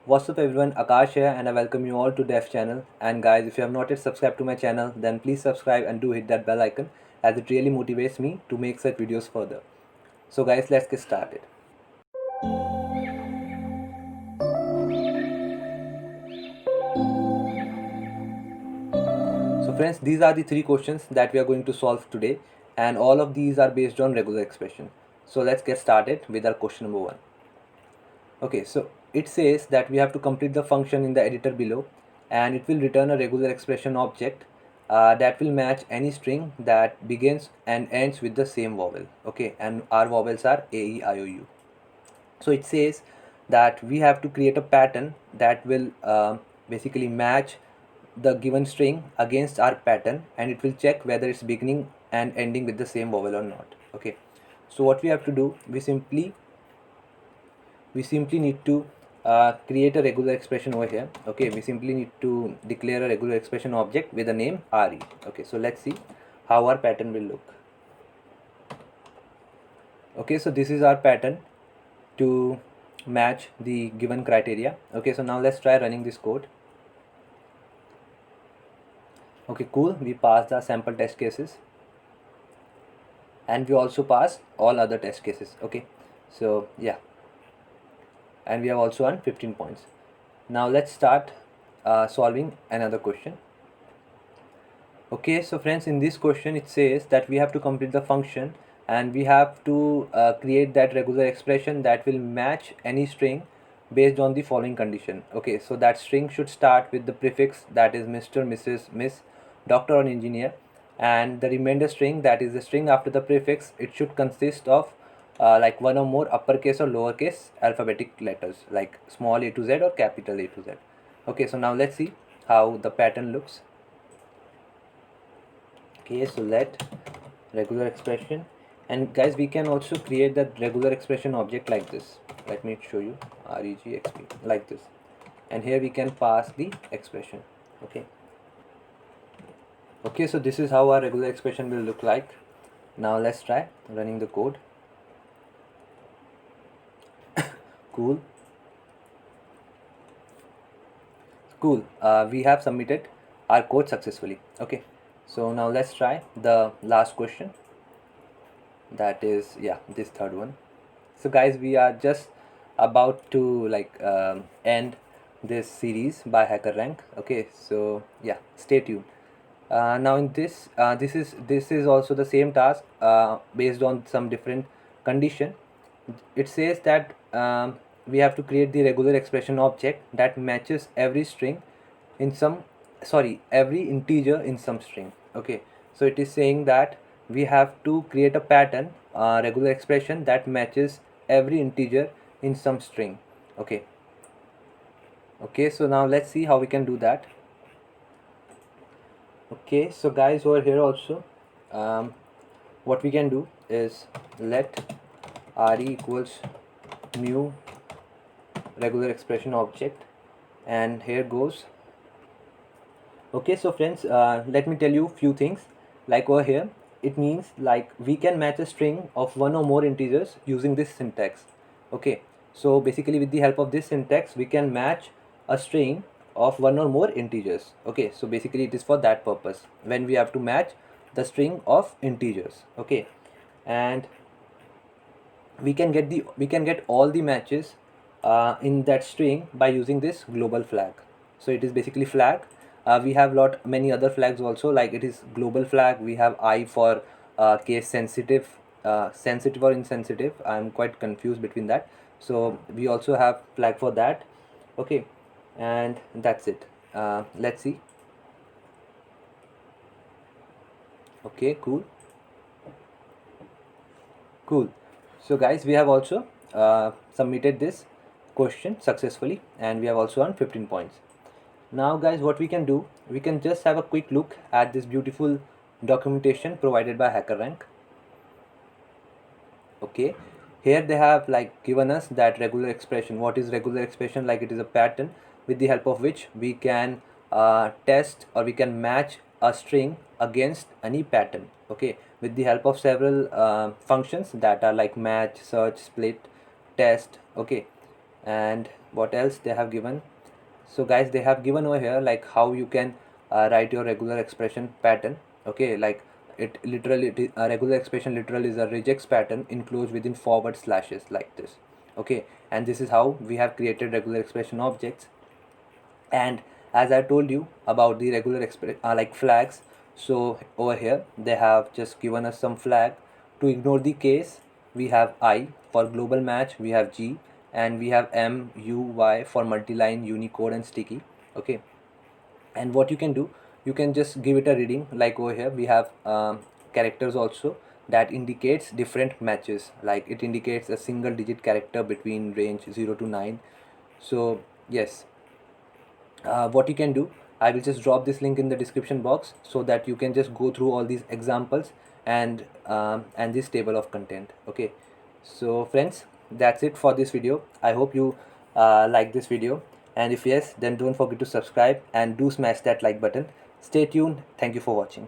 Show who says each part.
Speaker 1: What's up everyone, Akash here and I welcome you all to Dev channel. And guys, if you have not yet subscribed to my channel, then please subscribe and do hit that bell icon as it really motivates me to make such videos further. So guys, let's get started. So friends, these are the three questions that we are going to solve today, and all of these are based on regular expression. So let's get started with our question number 1. Okay, so it says that we have to complete the function in the editor below, and it will return a regular expression object that will match any string that begins and ends with the same vowel. Okay, and our vowels are A, E, I, O, U. So it says that we have to create a pattern that will basically match the given string against our pattern, and it will check whether it's beginning and ending with the same vowel or not. Okay, so what we have to do, we simply need to create a regular expression over here. Okay, we simply need to declare a regular expression object with the name re. Okay, so let's see how our pattern will look. Okay, so this is our pattern to match the given criteria. Okay, so now let's try running this code. Okay, cool, we passed the sample test cases and we also passed all other test cases. Okay, so yeah, and we have also earned 15 points. Now let's start solving another question. Okay, so friends, in this question it says that we have to complete the function and we have to create that regular expression that will match any string based on the following condition. Okay, so that string should start with the prefix that is Mr., Mrs., Miss, Doctor or Engineer, and the remainder string, that is the string after the prefix, it should consist of like one or more uppercase or lowercase alphabetic letters like small a to z or capital A to z. Okay, so now let's see how the pattern looks. Okay, so let regular expression, and guys, we can also create that regular expression object like this. Let me show you, regexp, like this, and here we can pass the expression. Okay, so this is how our regular expression will look like. Now let's try running the code. Cool, we have submitted our code successfully. Okay, so now let's try the last question, that is, yeah, this third one. So guys, we are just about to end this series by HackerRank. Okay, so yeah, stay tuned. Now in this this is also the same task based on some different condition. It says that we have to create the regular expression object that matches every string in some, sorry, every integer in some string. Okay, so it is saying that we have to create a pattern, regular expression that matches every integer in some string. Okay, so now let's see how we can do that. Okay, so guys, over here also what we can do is let re equals new regular expression object, and here goes. Okay, so friends, let me tell you few things. Like over here, it means like we can match a string of one or more integers using this syntax. Okay, so basically with the help of this syntax we can match a string of one or more integers. Okay, so basically it is for that purpose when we have to match the string of integers. Okay, and we can get all the matches in that string by using this global flag. So it is basically flag. We have many other flags also, like it is global flag. We have I for case sensitive, sensitive or insensitive. I'm quite confused between that. So we also have flag for that. Okay, and that's it. Let's see. Okay, cool. So guys, we have also submitted this question successfully and we have also earned 15 points. Now guys, what we can do, we can just have a quick look at this beautiful documentation provided by HackerRank. Okay, here they have like given us that regular expression. What is regular expression? Like it is a pattern with the help of which we can test or we can match a string against any pattern. Okay, with the help of several functions that are like match, search, split, test. Okay, And what else they have given? So guys, they have given over here like how you can write your regular expression pattern. Okay, like a regular expression literally is a regex pattern enclosed within forward slashes like this. Okay, and this is how we have created regular expression objects. And as I told you about the regular like flags, so over here they have just given us some flag. To ignore the case, we have I. For global match, we have G. And we have M, U, Y for multi-line, Unicode and sticky. Okay, and what you can do, you can just give it a reading. Like over here we have characters also that indicates different matches, like it indicates a single digit character between range 0 to 9. So yes, what you can do, I will just drop this link in the description box so that you can just go through all these examples and this table of content. Okay, so friends, that's it for this video. I hope you like this video, and if yes, then don't forget to subscribe and do smash that like button. Stay tuned. Thank you for watching.